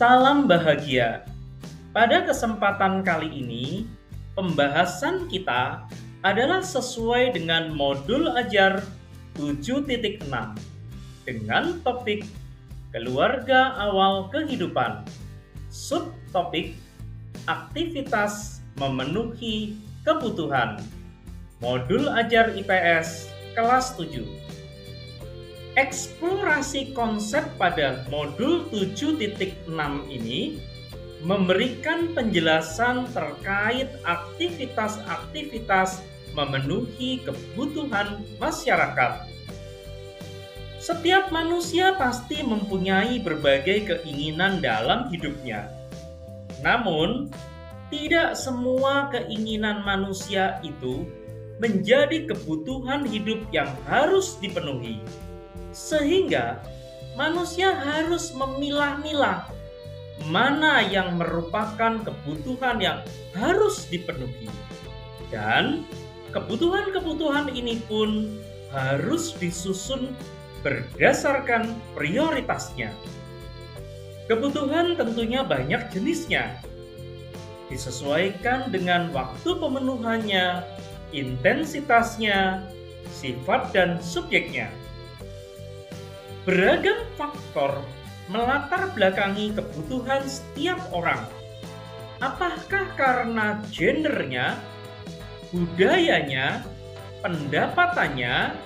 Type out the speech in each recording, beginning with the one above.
Salam bahagia. Pada kesempatan kali ini, pembahasan kita adalah sesuai dengan modul ajar 7.6 dengan topik keluarga awal kehidupan. Subtopik aktivitas memenuhi kebutuhan. Modul ajar IPS kelas 7. Eksplorasi konsep pada modul 7.6 ini memberikan penjelasan terkait aktivitas-aktivitas memenuhi kebutuhan masyarakat. Setiap manusia pasti mempunyai berbagai keinginan dalam hidupnya. Namun, tidak semua keinginan manusia itu menjadi kebutuhan hidup yang harus dipenuhi. Sehingga manusia harus memilah-milah mana yang merupakan kebutuhan yang harus dipenuhi. Dan kebutuhan-kebutuhan ini pun harus disusun berdasarkan prioritasnya. Kebutuhan tentunya banyak jenisnya, disesuaikan dengan waktu pemenuhannya, intensitasnya, sifat dan subjeknya. Beragam faktor melatar belakangi kebutuhan setiap orang. Apakah karena gendernya, budayanya, pendapatannya,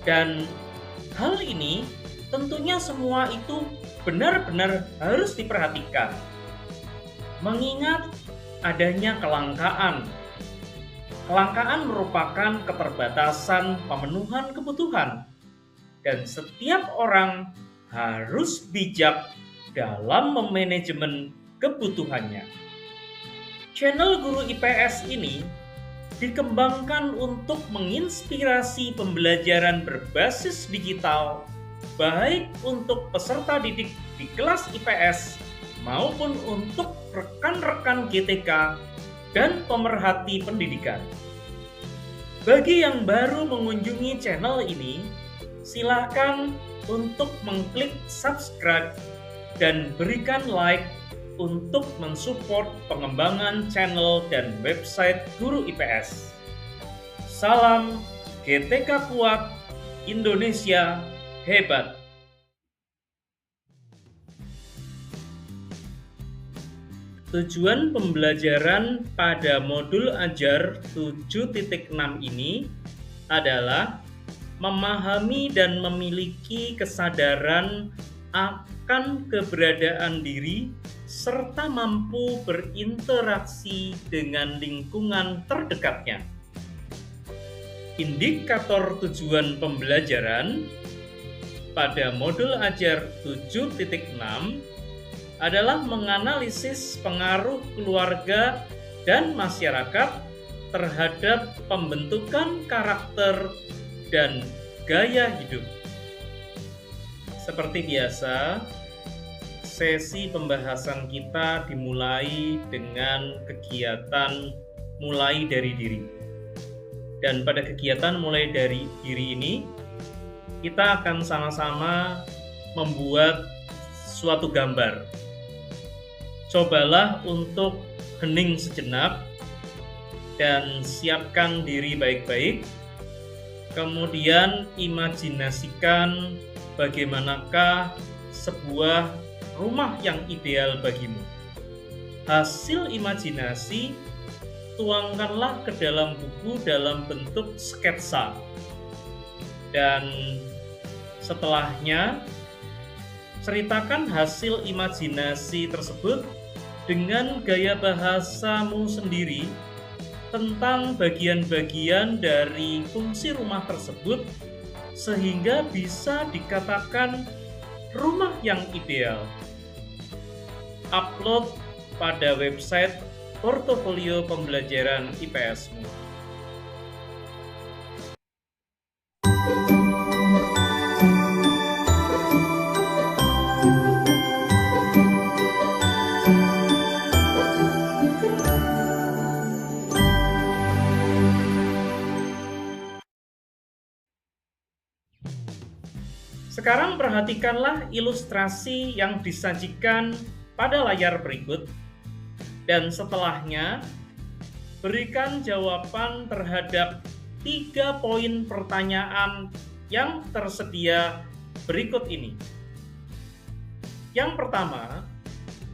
dan hal ini tentunya semua itu benar-benar harus diperhatikan. Mengingat adanya kelangkaan. Kelangkaan merupakan keterbatasan pemenuhan kebutuhan. Dan setiap orang harus bijak dalam memanajemen kebutuhannya. Channel Guru IPS ini dikembangkan untuk menginspirasi pembelajaran berbasis digital, baik untuk peserta didik di kelas IPS maupun untuk rekan-rekan GTK dan pemerhati pendidikan. Bagi yang baru mengunjungi channel ini, silakan untuk mengklik subscribe dan berikan like untuk mensupport pengembangan channel dan website Guru IPS. Salam GTK kuat, Indonesia hebat. Tujuan pembelajaran pada modul ajar 7.6 ini adalah memahami dan memiliki kesadaran akan keberadaan diri serta mampu berinteraksi dengan lingkungan terdekatnya. Indikator tujuan pembelajaran pada modul ajar 7.6 adalah menganalisis pengaruh keluarga dan masyarakat terhadap pembentukan karakter dan gaya hidup. Seperti biasa, sesi pembahasan kita dimulai dengan kegiatan mulai dari diri. Dan pada kegiatan mulai dari diri ini, kita akan sama-sama membuat suatu gambar. Cobalah untuk hening sejenak dan siapkan diri baik-baik. Kemudian imajinasikan bagaimanakah sebuah rumah yang ideal bagimu. Hasil imajinasi tuangkanlah ke dalam buku dalam bentuk sketsa. Dan setelahnya ceritakan hasil imajinasi tersebut dengan gaya bahasamu sendiri tentang bagian-bagian dari fungsi rumah tersebut sehingga bisa dikatakan rumah yang ideal. Upload pada website portofolio pembelajaran IPS-mu. Sekarang perhatikanlah ilustrasi yang disajikan pada layar berikut, dan setelahnya berikan jawaban terhadap 3 poin pertanyaan yang tersedia berikut ini. Yang pertama,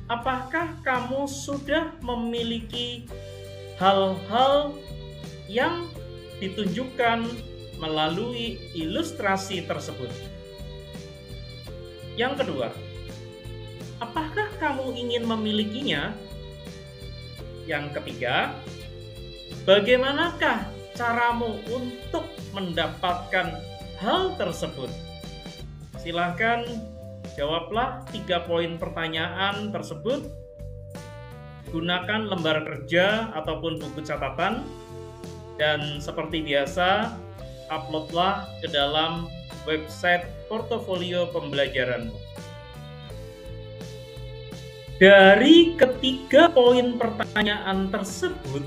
apakah kamu sudah memiliki hal-hal yang ditunjukkan melalui ilustrasi tersebut? Yang kedua, apakah kamu ingin memilikinya? Yang ketiga, bagaimanakah caramu untuk mendapatkan hal tersebut? Silahkan jawablah 3 poin pertanyaan tersebut. Gunakan lembar kerja ataupun buku catatan, dan seperti biasa, uploadlah ke dalam website portofolio pembelajaranmu. Dari ketiga poin pertanyaan tersebut,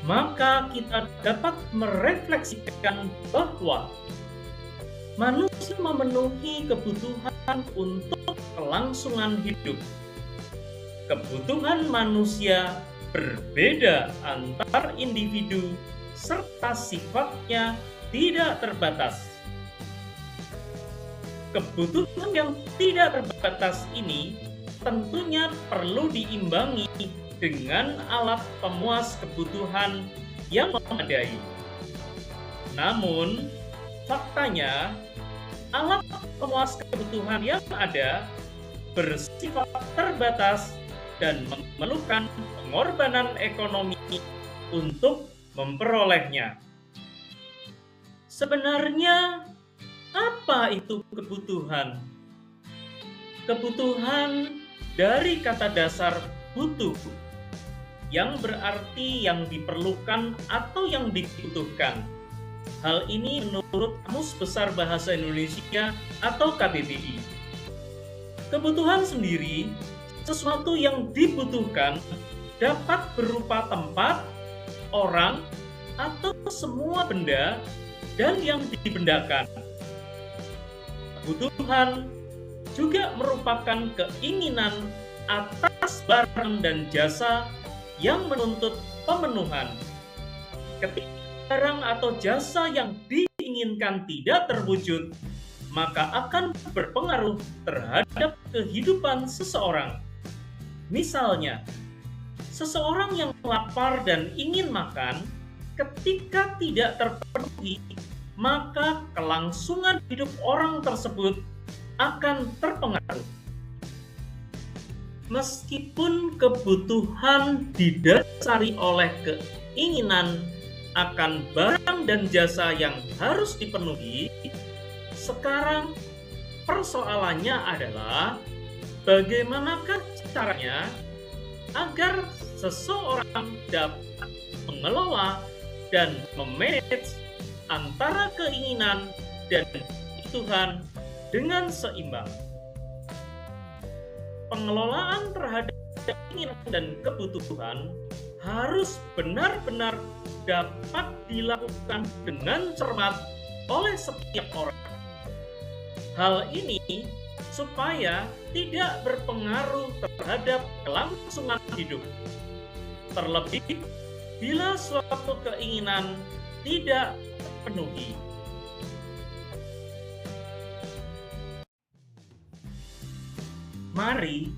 maka kita dapat merefleksikan bahwa manusia memenuhi kebutuhan untuk kelangsungan hidup. Kebutuhan manusia berbeda antar individu serta sifatnya tidak terbatas. Kebutuhan yang tidak terbatas ini tentunya perlu diimbangi dengan alat pemuas kebutuhan yang memadai. Namun, faktanya, alat pemuas kebutuhan yang ada bersifat terbatas dan memerlukan pengorbanan ekonomi untuk memperolehnya. Sebenarnya, apa itu kebutuhan? Kebutuhan dari kata dasar butuh, yang berarti yang diperlukan atau yang dibutuhkan. Hal ini menurut Kamus Besar Bahasa Indonesia atau KBBI. Kebutuhan sendiri, sesuatu yang dibutuhkan, dapat berupa tempat, orang, atau semua benda dan yang dibendakan. Kebutuhan juga merupakan keinginan atas barang dan jasa yang menuntut pemenuhan. Ketika barang atau jasa yang diinginkan tidak terwujud, maka akan berpengaruh terhadap kehidupan seseorang. Misalnya, seseorang yang lapar dan ingin makan, ketika tidak terpenuhi, maka kelangsungan hidup orang tersebut akan terpengaruh. Meskipun kebutuhan didasari oleh keinginan akan barang dan jasa yang harus dipenuhi, sekarang persoalannya adalah bagaimanakah caranya agar seseorang dapat mengelola dan memanage antara keinginan dan kebutuhan dengan seimbang. Pengelolaan terhadap keinginan dan kebutuhan harus benar-benar dapat dilakukan dengan cermat oleh setiap orang. Hal ini supaya tidak berpengaruh terhadap kelangsungan hidup. Terlebih bila suatu keinginan tidak terpenuhi. Mari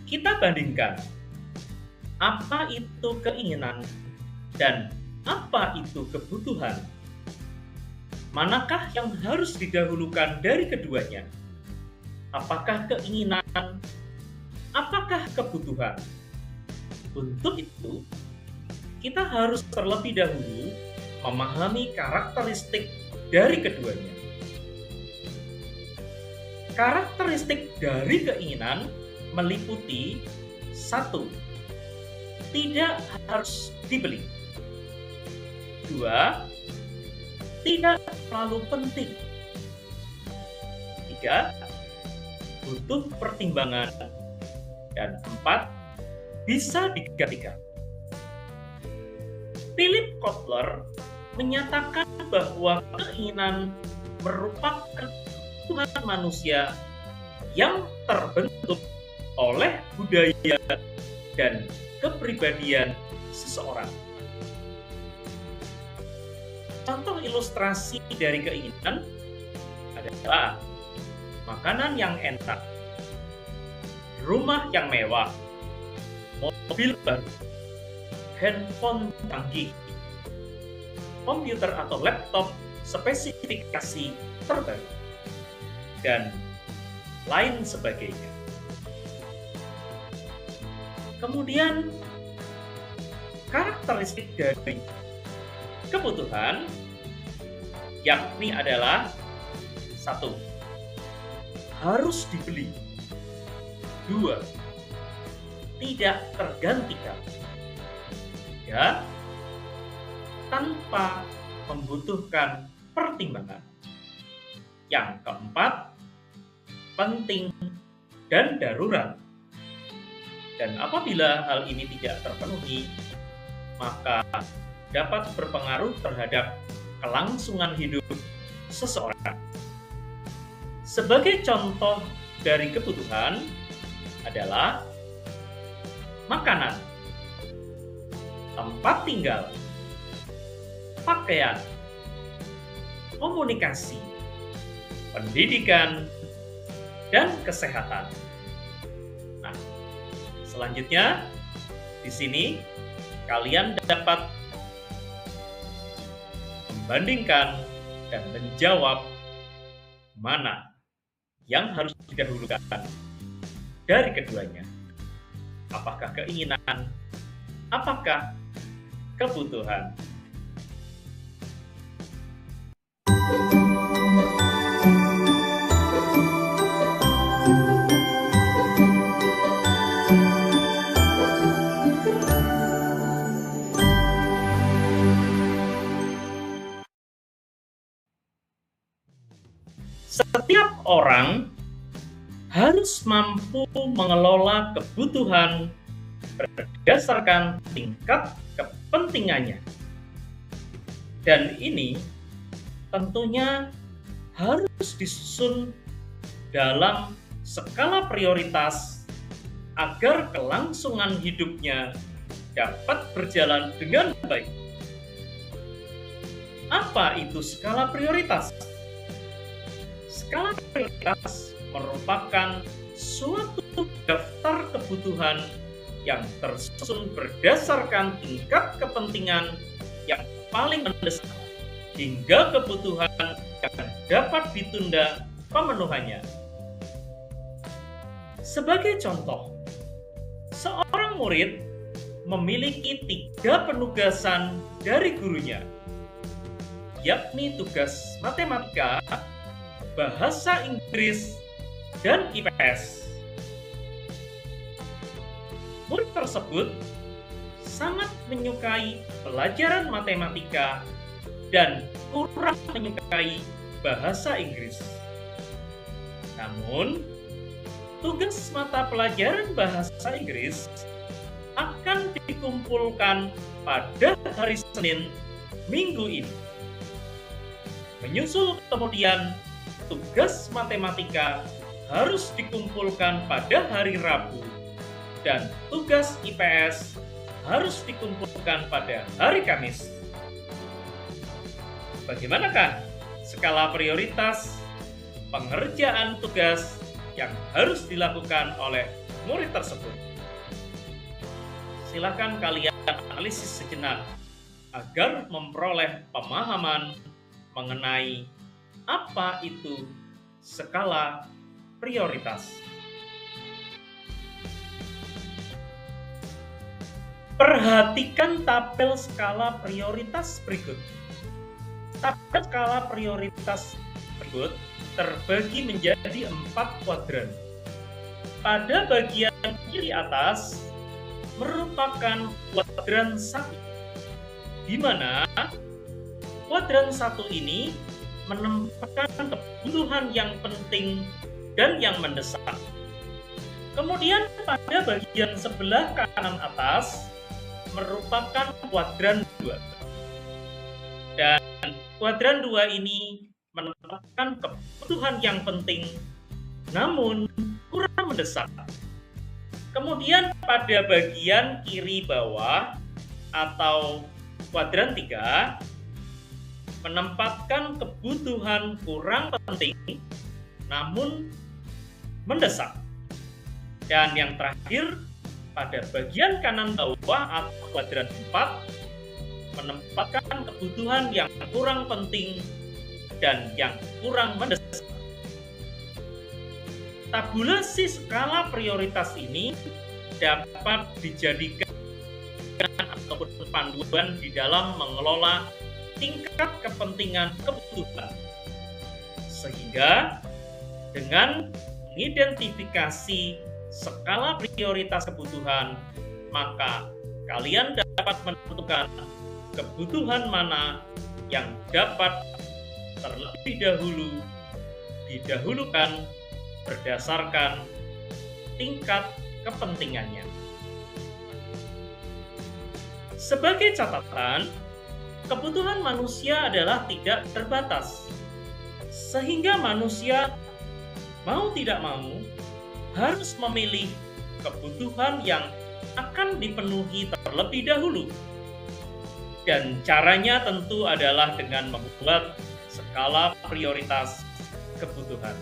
kita bandingkan apa itu keinginan dan apa itu kebutuhan. Manakah yang harus didahulukan dari keduanya? Apakah keinginan? Apakah kebutuhan? Untuk itu, kita harus terlebih dahulu memahami karakteristik dari keduanya. Karakteristik dari keinginan meliputi 1. Tidak harus dibeli. 2. Tidak terlalu penting. 3. Butuh pertimbangan. Dan 4. Bisa digantikan. Philip Kotler menyatakan bahwa keinginan merupakan kebutuhan manusia yang terbentuk oleh budaya dan kepribadian seseorang. Contoh ilustrasi dari keinginan adalah makanan yang enak, rumah yang mewah, mobil baru, handphone canggih, komputer atau laptop spesifikasi terbaru, dan lain sebagainya. Kemudian, karakteristik dari kebutuhan yakni adalah 1. Harus dibeli. 2. Tidak tergantikan. 3. Tanpa membutuhkan pertimbangan. Yang keempat, penting dan darurat. Dan apabila hal ini tidak terpenuhi, maka dapat berpengaruh terhadap kelangsungan hidup seseorang. Sebagai contoh dari kebutuhan adalah makanan, tempat tinggal, pakaian, komunikasi, pendidikan, dan kesehatan. Nah, selanjutnya di sini kalian dapat membandingkan dan menjawab mana yang harus didahulukan dari keduanya. Apakah keinginan? Apakah kebutuhan? Setiap orang harus mampu mengelola kebutuhan berdasarkan tingkat kepentingannya. Dan ini tentunya harus disusun dalam skala prioritas agar kelangsungan hidupnya dapat berjalan dengan baik. Apa itu skala prioritas? Skala prioritas merupakan suatu daftar kebutuhan yang tersusun berdasarkan tingkat kepentingan yang paling mendesak hingga kebutuhan yang dapat ditunda pemenuhannya. Sebagai contoh, seorang murid memiliki 3 penugasan dari gurunya, yakni tugas matematika, bahasa Inggris, dan IPS. Murid tersebut sangat menyukai pelajaran matematika dan kurang menyukai bahasa Inggris. Namun, tugas mata pelajaran bahasa Inggris akan dikumpulkan pada hari Senin minggu ini. Menyusul kemudian tugas matematika harus dikumpulkan pada hari Rabu dan tugas IPS harus dikumpulkan pada hari Kamis. Bagaimanakah skala prioritas pengerjaan tugas yang harus dilakukan oleh murid tersebut? Silakan kalian analisis sejenak agar memperoleh pemahaman mengenai apa itu skala prioritas. Perhatikan tabel skala prioritas berikut. Tabel skala prioritas berikut terbagi menjadi 4 kuadran. Pada bagian kiri atas merupakan kuadran 1, di mana kuadran 1 ini menempatkan kebutuhan yang penting dan yang mendesak. Kemudian pada bagian sebelah kanan atas merupakan kuadran 2. Dan kuadran 2 ini menempatkan merupakan kebutuhan yang penting namun kurang mendesak. Kemudian pada bagian kiri bawah atau kuadran 3 menempatkan kebutuhan kurang penting namun mendesak. Dan yang terakhir pada bagian kanan bawah atau kuadran 4 menempatkan kebutuhan yang kurang penting dan yang kurang mendesak. Tabulasi skala prioritas ini dapat dijadikan ataupun panduan di dalam mengelola tingkat kepentingan kebutuhan. Sehingga dengan mengidentifikasi skala prioritas kebutuhan, maka kalian dapat menentukan kebutuhan mana yang dapat terlebih dahulu didahulukan berdasarkan tingkat kepentingannya. Sebagai catatan, kebutuhan manusia adalah tidak terbatas, sehingga manusia mau tidak mau harus memilih kebutuhan yang akan dipenuhi terlebih dahulu. Dan caranya tentu adalah dengan membuat skala prioritas kebutuhan.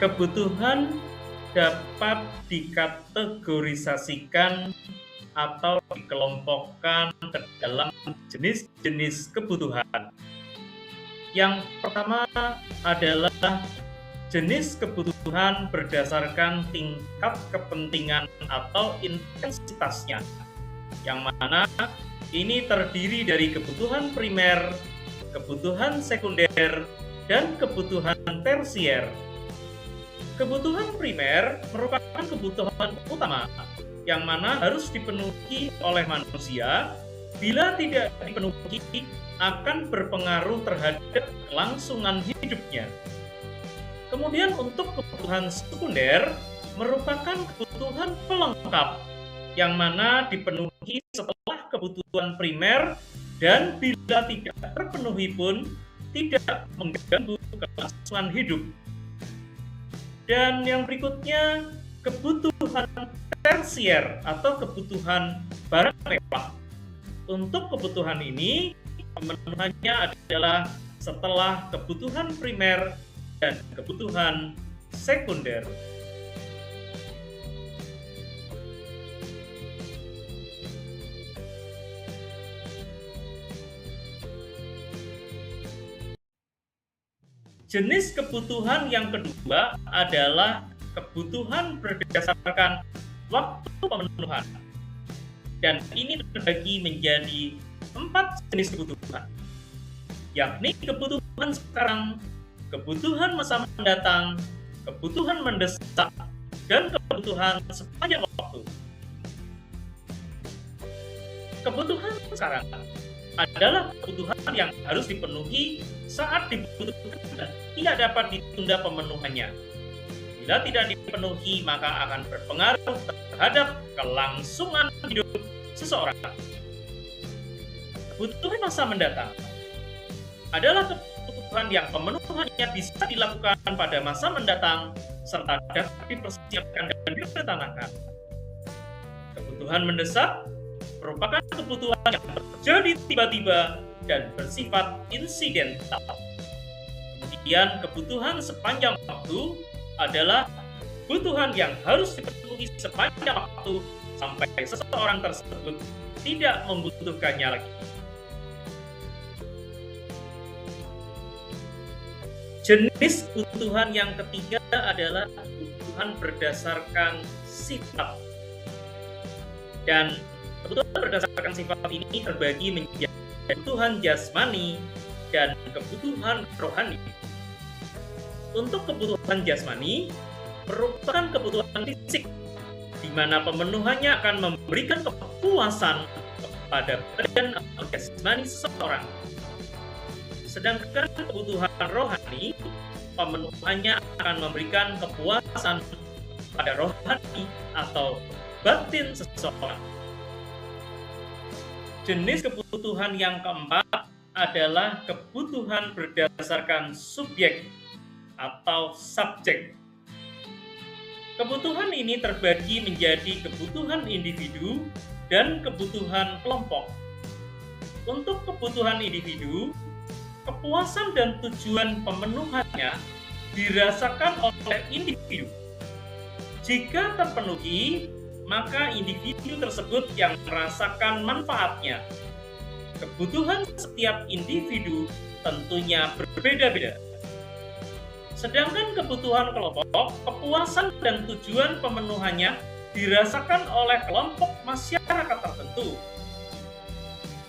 Kebutuhan dapat dikategorisasikan atau dikelompokkan ke dalam jenis-jenis kebutuhan. Yang pertama adalah jenis kebutuhan berdasarkan tingkat kepentingan atau intensitasnya, yang mana ini terdiri dari kebutuhan primer, kebutuhan sekunder, dan kebutuhan tersier. Kebutuhan primer merupakan kebutuhan utama yang mana harus dipenuhi oleh manusia. Bila tidak dipenuhi, akan berpengaruh terhadap kelangsungan hidupnya. Kemudian untuk kebutuhan sekunder merupakan kebutuhan pelengkap yang mana dipenuhi setelah kebutuhan primer dan bila tidak terpenuhi pun tidak mengganggu kelangsungan hidup. Dan yang berikutnya, kebutuhan tersier atau kebutuhan barang mewah. Untuk kebutuhan ini, pemenuhannya adalah setelah kebutuhan primer dan kebutuhan sekunder. Jenis kebutuhan yang kedua adalah kebutuhan berdasarkan waktu pemenuhan. Dan ini terbagi menjadi 4 jenis kebutuhan, yakni kebutuhan sekarang, kebutuhan masa mendatang, kebutuhan mendesak, dan kebutuhan sepanjang waktu. Kebutuhan sekarang adalah kebutuhan yang harus dipenuhi saat dibutuhkan dan tidak dapat ditunda pemenuhannya. Bila tidak dipenuhi, maka akan berpengaruh terhadap kelangsungan hidup seseorang. Kebutuhan masa mendatang adalah kebutuhan yang pemenuhannya bisa dilakukan pada masa mendatang serta dapat dipersiapkan dan direncanakan. Kebutuhan mendesak merupakan kebutuhan yang terjadi tiba-tiba dan bersifat insidental. Kemudian kebutuhan sepanjang waktu adalah kebutuhan yang harus dipenuhi sepanjang waktu sampai seseorang tersebut tidak membutuhkannya lagi. Jenis kebutuhan yang ketiga adalah kebutuhan berdasarkan sifat. Dan kebutuhan berdasarkan sifat ini terbagi menjadi kebutuhan jasmani dan kebutuhan rohani. Untuk kebutuhan jasmani merupakan kebutuhan fisik, di mana pemenuhannya akan memberikan kepuasan pada badan atau jasmani seseorang. Sedangkan kebutuhan rohani, pemenuhannya akan memberikan kepuasan pada rohani atau batin seseorang. Jenis kebutuhan yang keempat adalah kebutuhan berdasarkan subjek atau subjek. Kebutuhan ini terbagi menjadi kebutuhan individu dan kebutuhan kelompok. Untuk kebutuhan individu, kepuasan dan tujuan pemenuhannya dirasakan oleh individu. Jika terpenuhi, maka individu tersebut yang merasakan manfaatnya. Kebutuhan setiap individu tentunya berbeda-beda. Sedangkan kebutuhan kelompok, kepuasan dan tujuan pemenuhannya dirasakan oleh kelompok masyarakat tertentu.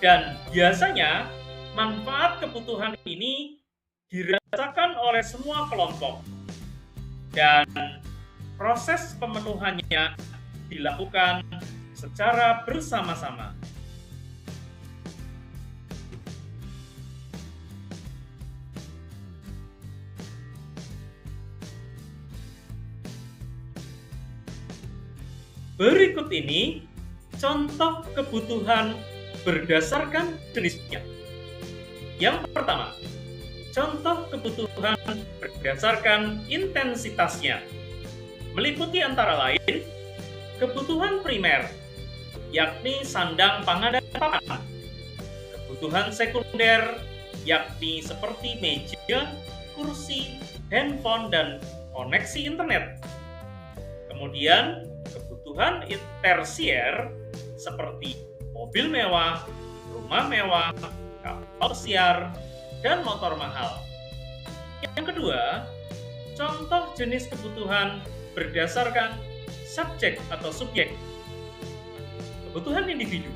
Dan biasanya manfaat kebutuhan ini dirasakan oleh semua kelompok. Dan proses pemenuhannya dilakukan secara bersama-sama. Berikut ini contoh kebutuhan berdasarkan jenisnya. Yang pertama, contoh kebutuhan berdasarkan intensitasnya, meliputi antara lain kebutuhan primer, yakni sandang, pangan, dan papan. Kebutuhan sekunder, yakni seperti meja, kursi, handphone, dan koneksi internet. Kemudian, kebutuhan tersier seperti mobil mewah, rumah mewah, kapal pesiar, dan motor mahal. Yang kedua, contoh jenis kebutuhan berdasarkan subjek atau subjek. Kebutuhan individu.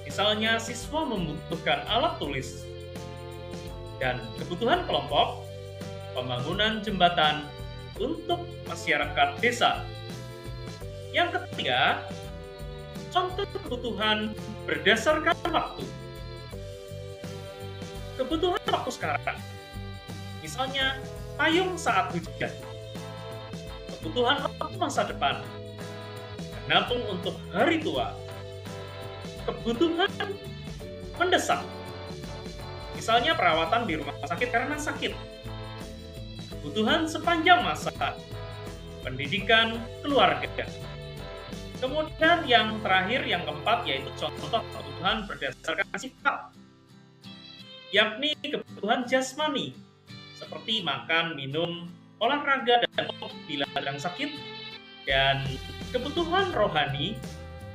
Misalnya siswa membutuhkan alat tulis. Dan kebutuhan kelompok, pembangunan jembatan untuk masyarakat desa. Yang ketiga, contoh kebutuhan berdasarkan waktu. Kebutuhan waktu sekarang. Misalnya payung saat hujan. Kebutuhan waktu masa depan, menabung untuk hari tua. Kebutuhan mendesak, misalnya perawatan di rumah sakit karena sakit. Kebutuhan sepanjang masa, pendidikan keluarga. Kemudian yang terakhir, yang keempat, yaitu contoh kebutuhan berdasarkan sifat, yakni kebutuhan jasmani, seperti makan, minum, olahraga, dan bila sedang sakit. Dan kebutuhan rohani,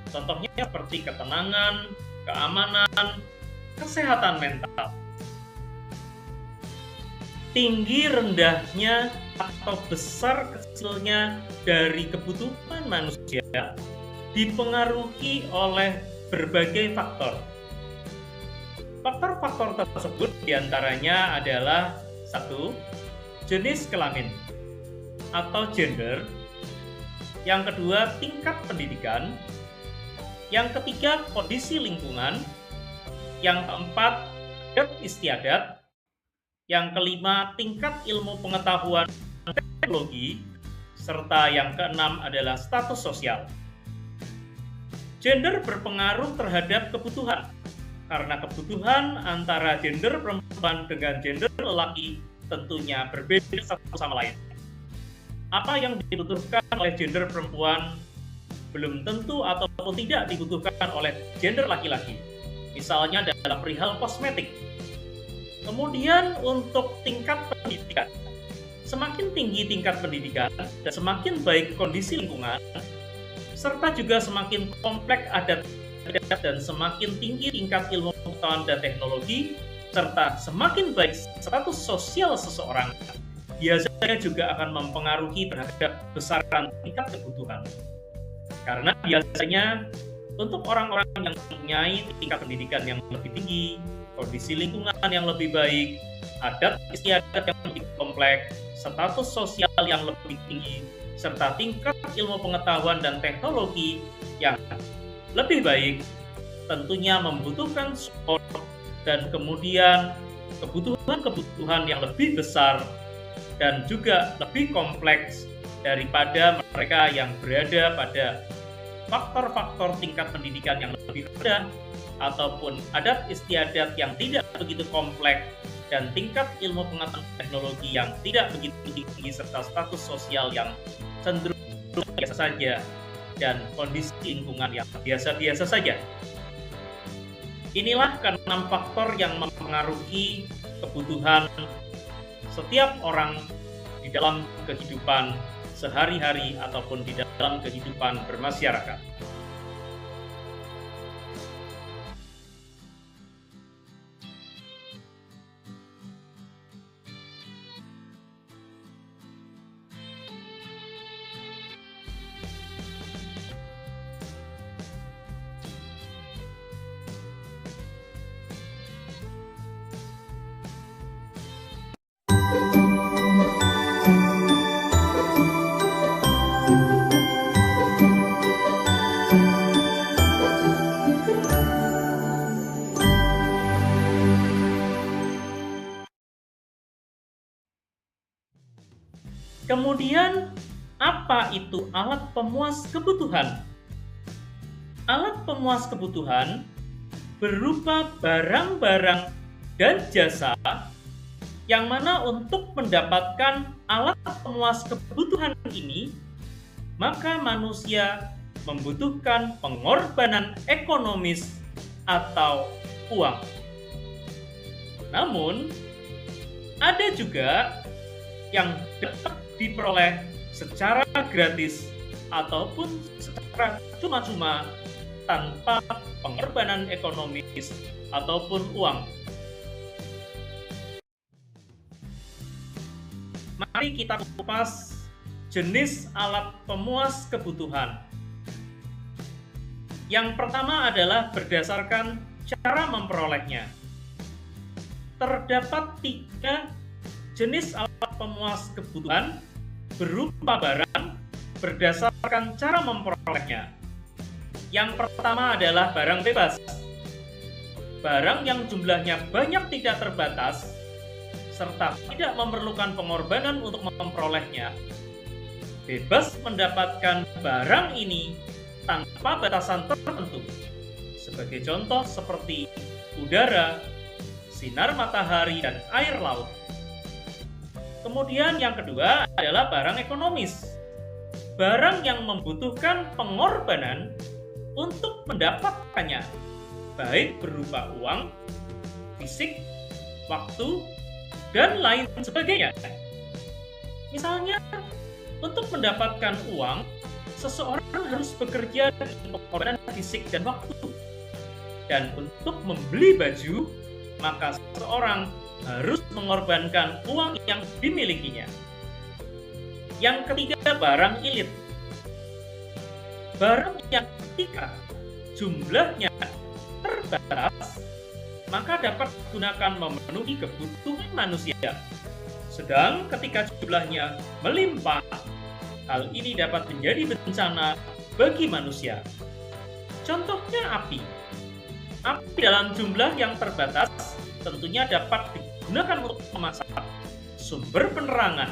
contohnya seperti ketenangan, keamanan, kesehatan mental. Tinggi rendahnya atau besar kecilnya dari kebutuhan manusia dipengaruhi oleh berbagai faktor. Faktor-faktor tersebut diantaranya adalah 1. Jenis kelamin atau gender. Yang kedua, tingkat pendidikan. Yang ketiga, kondisi lingkungan. Yang keempat, adat istiadat. Yang kelima, tingkat ilmu pengetahuan dan teknologi. Serta yang keenam adalah status sosial. Gender berpengaruh terhadap kebutuhan, karena kebutuhan antara gender perempuan dengan gender lelaki tentunya berbeda satu sama lain. Apa yang dibutuhkan oleh gender perempuan belum tentu ataupun tidak dibutuhkan oleh gender laki-laki. Misalnya dalam perihal kosmetik. Kemudian untuk tingkat pendidikan. Semakin tinggi tingkat pendidikan dan semakin baik kondisi lingkungan, serta juga semakin kompleks adat dan semakin tinggi tingkat ilmu pengetahuan dan teknologi, serta semakin baik status sosial seseorang, biasanya juga akan mempengaruhi terhadap besaran tingkat kebutuhan. Karena biasanya untuk orang-orang yang mempunyai tingkat pendidikan yang lebih tinggi, kondisi lingkungan yang lebih baik, adat istiadat yang lebih kompleks, status sosial yang lebih tinggi, serta tingkat ilmu pengetahuan dan teknologi yang lebih baik, tentunya membutuhkan support dan kemudian kebutuhan-kebutuhan yang lebih besar dan juga lebih kompleks daripada mereka yang berada pada faktor-faktor tingkat pendidikan yang lebih rendah ataupun adat istiadat yang tidak begitu kompleks dan tingkat ilmu pengetahuan teknologi yang tidak begitu tinggi serta status sosial yang cenderung biasa saja dan kondisi lingkungan yang biasa-biasa saja. Inilah keenam faktor yang mempengaruhi kebutuhan setiap orang di dalam kehidupan sehari-hari ataupun di dalam kehidupan bermasyarakat. Kemudian, apa itu alat pemuas kebutuhan? Alat pemuas kebutuhan berupa barang-barang dan jasa yang mana untuk mendapatkan alat pemuas kebutuhan ini, maka manusia membutuhkan pengorbanan ekonomis atau uang. Namun, ada juga yang dapat diperoleh secara gratis ataupun secara cuma-cuma tanpa pengorbanan ekonomis ataupun uang. Mari kita kupas jenis alat pemuas kebutuhan. Yang pertama adalah berdasarkan cara memperolehnya. Terdapat 3 jenis alat pemuas kebutuhan berupa barang berdasarkan cara memperolehnya. Yang pertama adalah barang bebas. Barang yang jumlahnya banyak tidak terbatas serta tidak memerlukan pengorbanan untuk memperolehnya, bebas mendapatkan barang ini tanpa batasan tertentu. Sebagai contoh seperti udara, sinar matahari, dan air laut. Kemudian yang kedua adalah barang ekonomis. Barang yang membutuhkan pengorbanan untuk mendapatkannya, baik berupa uang, fisik, waktu, dan lain sebagainya. Misalnya, untuk mendapatkan uang, seseorang harus bekerja dengan pengorbanan fisik dan waktu. Dan untuk membeli baju, maka seseorang harus mengorbankan uang yang dimilikinya. Yang ketiga, barang ilit. Barang yang ketika jumlahnya terbatas, maka dapat digunakan memenuhi kebutuhan manusia. Sedang ketika jumlahnya melimpah, hal ini dapat menjadi bencana bagi manusia. Contohnya api. Api dalam jumlah yang terbatas tentunya dapat digunakan untuk memasak, sumber penerangan,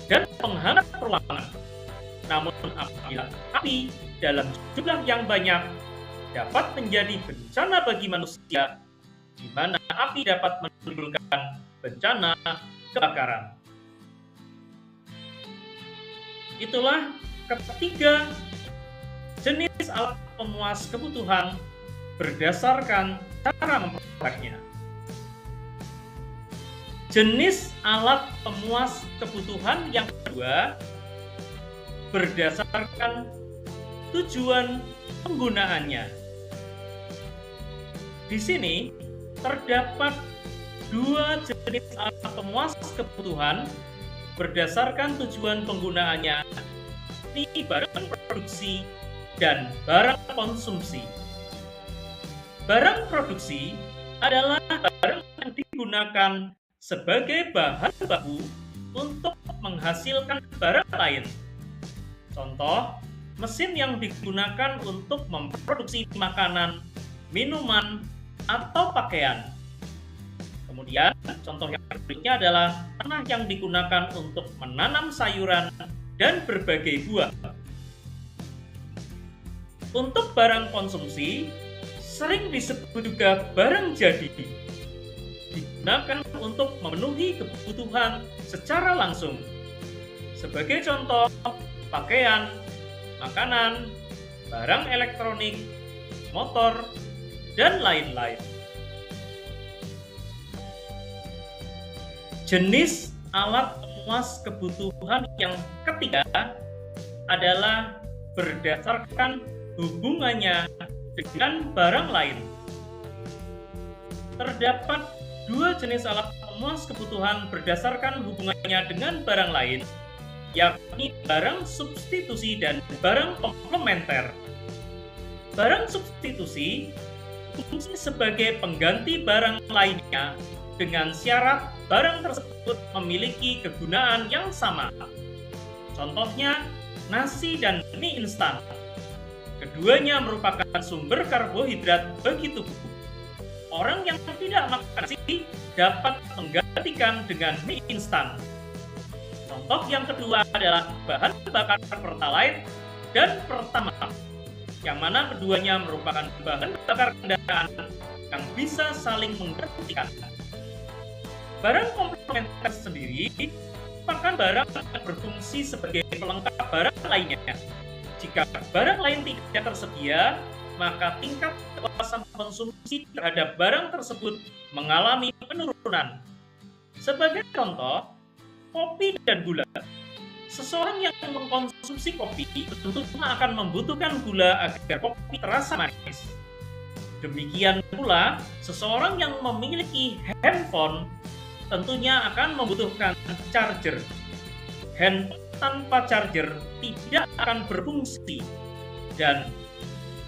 dan penghangat ruangan. Namun apabila api dalam jumlah yang banyak dapat menjadi bencana bagi manusia, di mana api dapat menimbulkan bencana kebakaran. Itulah ketiga jenis alat pemuas kebutuhan berdasarkan cara memperolehnya. Jenis alat pemuas kebutuhan yang kedua berdasarkan tujuan penggunaannya. Di sini terdapat 2 jenis alat pemuas kebutuhan berdasarkan tujuan penggunaannya, ini barang produksi dan barang konsumsi. Barang produksi adalah barang yang digunakan sebagai bahan baku untuk menghasilkan barang lain. Contoh, mesin yang digunakan untuk memproduksi makanan minuman, atau pakaian. Kemudian, contoh yang berikutnya adalah tanah yang digunakan untuk menanam sayuran dan berbagai buah. Untuk barang konsumsi, sering disebut juga barang jadi, digunakan untuk memenuhi kebutuhan secara langsung. Sebagai contoh, pakaian, makanan, barang elektronik, motor, dan lain-lain. Jenis alat pemuas kebutuhan yang ketiga adalah berdasarkan hubungannya dengan barang lain. Terdapat dua jenis alat pemuas kebutuhan berdasarkan hubungannya dengan barang lain, yakni barang substitusi dan barang komplementer. Barang substitusi fungsi sebagai pengganti barang lainnya dengan syarat barang tersebut memiliki kegunaan yang sama. Contohnya, nasi dan mie instan. Keduanya merupakan sumber karbohidrat bagi tubuh. Orang yang tidak makan nasi dapat menggantikan dengan mie instan. Contoh yang kedua adalah bahan bakar Pertalite dan Pertamax, yang mana keduanya merupakan bahan bakar kendaraan yang bisa saling menggantikan. Barang komplementer sendiri merupakan barang yang berfungsi sebagai pelengkap barang lainnya. Jika barang lain tidak tersedia, maka tingkat kepuasan konsumsi terhadap barang tersebut mengalami penurunan. Sebagai contoh, kopi dan gula. Seseorang yang mengkonsumsi kopi tentunya akan membutuhkan gula agar kopi terasa manis. Demikian pula, seseorang yang memiliki handphone tentunya akan membutuhkan charger. Handphone tanpa charger tidak akan berfungsi dan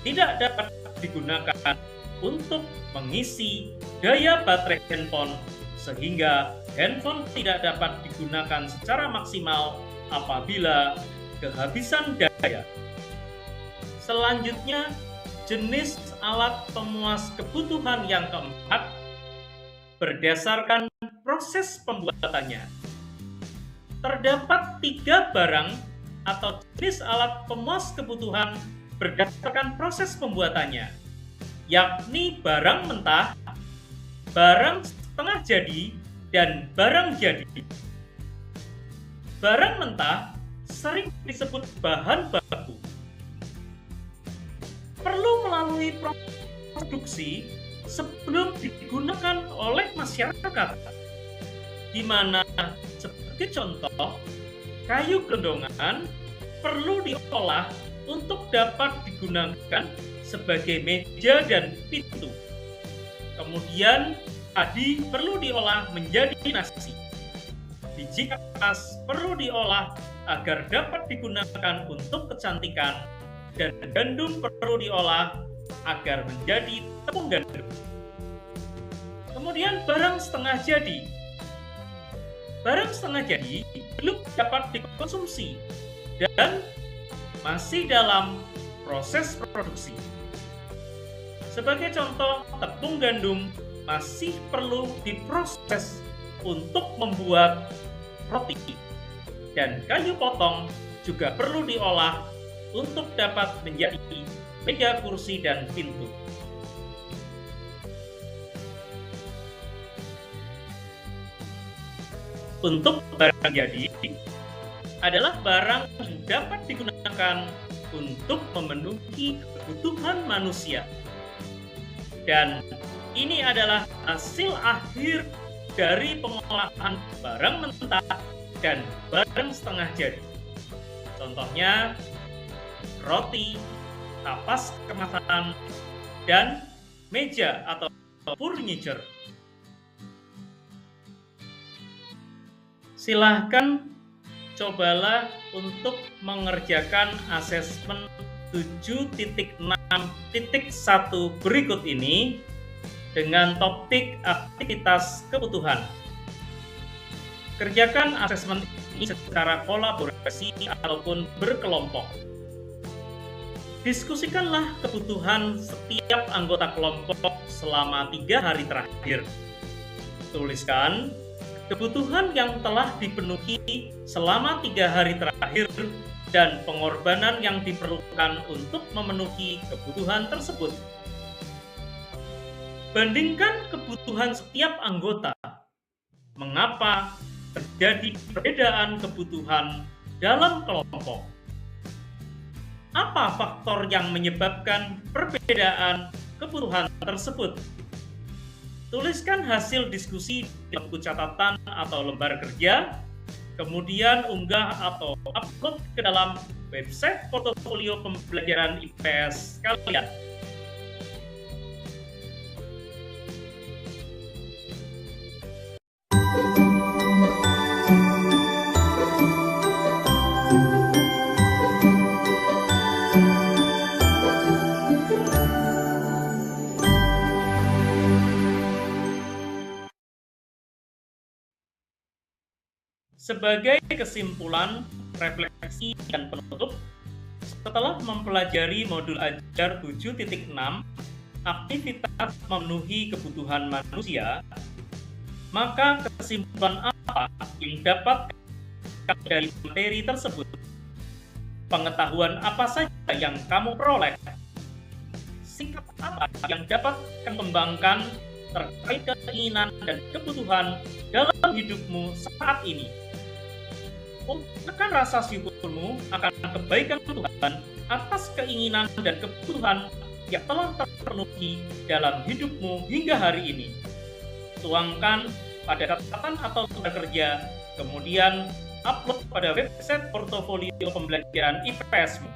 tidak dapat digunakan untuk mengisi daya baterai handphone, sehingga handphone tidak dapat digunakan secara maksimal apabila kehabisan daya. Selanjutnya, jenis alat pemuas kebutuhan yang keempat berdasarkan proses pembuatannya. Terdapat 3 barang atau jenis alat pemuas kebutuhan berdasarkan proses pembuatannya, yakni barang mentah, barang setengah jadi, dan barang jadi. Barang mentah sering disebut bahan baku. Perlu melalui proses produksi sebelum digunakan oleh masyarakat, di mana sebagai contoh, kayu gelondongan perlu diolah untuk dapat digunakan sebagai meja dan pintu. Kemudian padi perlu diolah menjadi nasi. Biji kapas perlu diolah agar dapat digunakan untuk kecantikan, dan gandum perlu diolah agar menjadi tepung gandum. Kemudian barang setengah jadi. Barang setengah jadi belum dapat dikonsumsi dan masih dalam proses produksi. Sebagai contoh, tepung gandum masih perlu diproses untuk membuat roti, dan kayu potong juga perlu diolah untuk dapat menjadi meja, kursi, dan pintu. Untuk barang jadi adalah barang yang dapat digunakan untuk memenuhi kebutuhan manusia. Dan ini adalah hasil akhir dari pengolahan barang mentah dan barang setengah jadi. Contohnya, roti, kapas kemasan, dan meja atau furniture. Silahkan cobalah untuk mengerjakan asesmen 7.6.1 berikut ini dengan topik aktivitas kebutuhan. Kerjakan asesmen ini secara kolaborasi ataupun berkelompok. Diskusikanlah kebutuhan setiap anggota kelompok selama 3 hari terakhir. Tuliskan kebutuhan yang telah dipenuhi selama 3 hari terakhir dan pengorbanan yang diperlukan untuk memenuhi kebutuhan tersebut. Bandingkan kebutuhan setiap anggota. Mengapa terjadi perbedaan kebutuhan dalam kelompok? Apa faktor yang menyebabkan perbedaan kebutuhan tersebut? Tuliskan hasil diskusi di buku catatan atau lembar kerja, kemudian unggah atau upload ke dalam website portofolio pembelajaran IPS kalian. Sebagai kesimpulan, refleksi, dan penutup, setelah mempelajari modul ajar 7.6, aktivitas memenuhi kebutuhan manusia, maka kesimpulan apa yang dapat dari materi tersebut? Pengetahuan apa saja yang kamu peroleh? Sikap apa yang dapat kamu kembangkan terkait keinginan dan kebutuhan dalam hidupmu saat ini? Ungkapkan rasa syukurmu akan kebaikan Tuhan atas keinginan dan kebutuhan yang telah terpenuhi dalam hidupmu hingga hari ini. Tuangkan pada catatan atau lembar kerja, kemudian upload pada website portofolio pembelajaran IPS-mu.